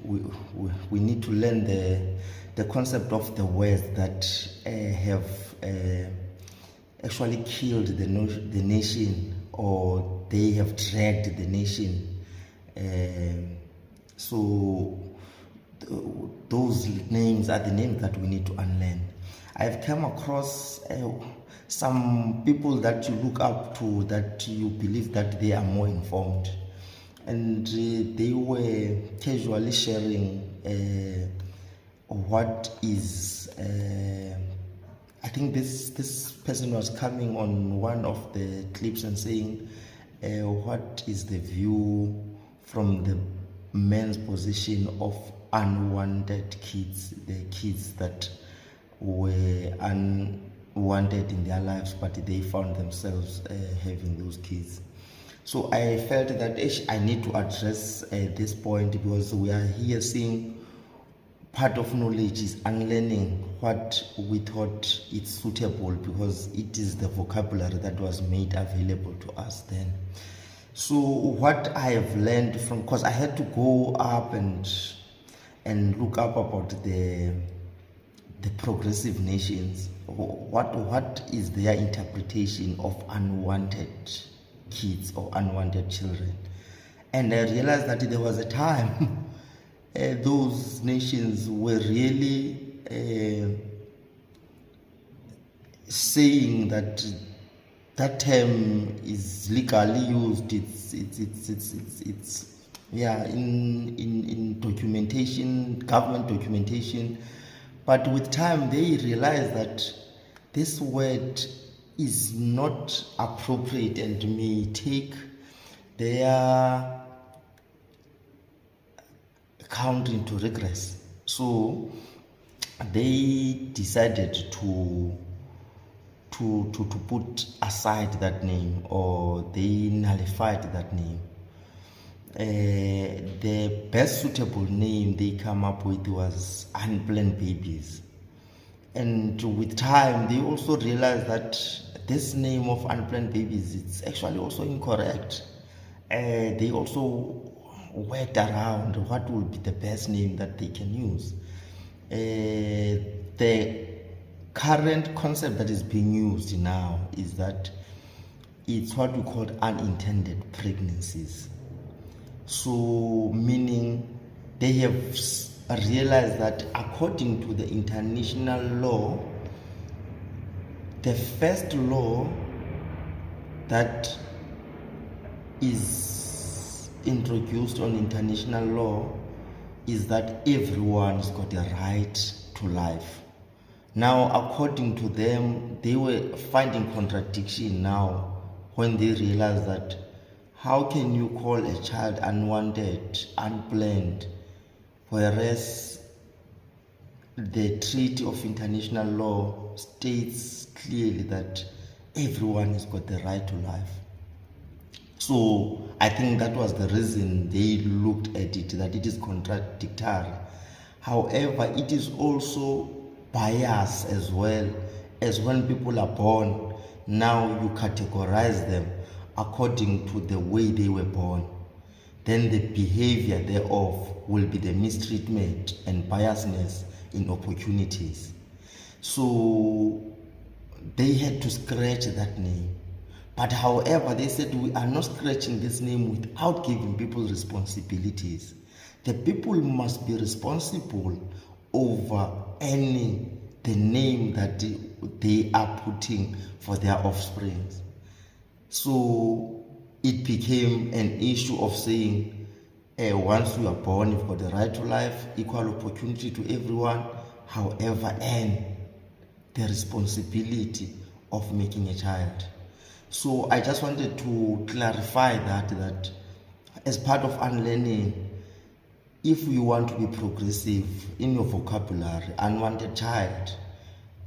we need to learn the concept of the words that have actually killed the nation, or they have dragged the nation. So those names are the names that we need to unlearn. I've come across some people that you look up to, that you believe that they are more informed, and they were casually sharing what is I think this person was coming on one of the clips and saying what is the view from the men's position of unwanted kids, the kids that were unwanted in their lives, but they found themselves having those kids. So I felt that I need to address this point, because we are here seeing part of knowledge is unlearning what we thought it's suitable, because it is the vocabulary that was made available to us then. So what I have learned from, because I had to go up and look up about the progressive nations, what is their interpretation of unwanted kids or unwanted children. And I realized that there was a time those nations were really saying that that term is legally used. It's in documentation, government documentation. But with time, they realized that this word is not appropriate and may take their country into regress. So they decided to put aside that name, or they nullified that name. The best suitable name they come up with was unplanned babies. And with time, they also realized that this name of unplanned babies, it's actually also incorrect. They also worked around what will be the best name that they can use. The current concept that is being used now is that it's what we call unintended pregnancies. So meaning they have realized that according to the international law, the first law that is introduced on international law is that everyone's got a right to life. Now, according to them, they were finding contradiction now when they realized that how can you call a child unwanted, unplanned, whereas the Treaty of International Law states clearly that everyone has got the right to life. So I think that was the reason they looked at it, that it is contradictory. However, it is also bias as well, as when people are born, now you categorize them according to the way they were born. Then the behavior thereof will be the mistreatment and biasness in opportunities. So they had to scratch that name. But however, they said we are not scratching this name without giving people responsibilities. The people must be responsible over the name that they are putting for their offspring. So it became an issue of saying, once you are born, you've got the right to life, equal opportunity to everyone, however, and the responsibility of making a child. So I just wanted to clarify that as part of unlearning, if you want to be progressive in your vocabulary, unwanted child,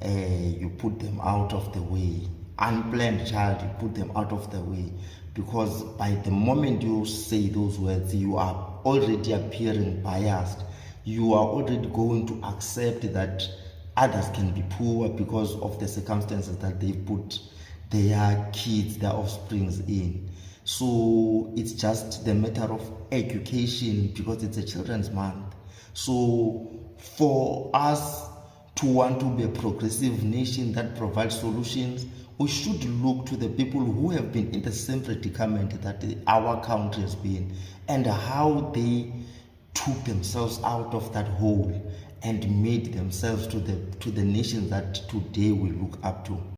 you put them out of the way. Unplanned child, you put them out of the way, because by the moment you say those words, you are already appearing biased. You are already going to accept that others can be poor because of the circumstances that they put their kids, their offsprings in. So it's just the matter of education, because it's a children's month. So for us to want to be a progressive nation that provides solutions, we should look to the people who have been in the same predicament that our country has been, and how they took themselves out of that hole and made themselves to the nation that today we look up to.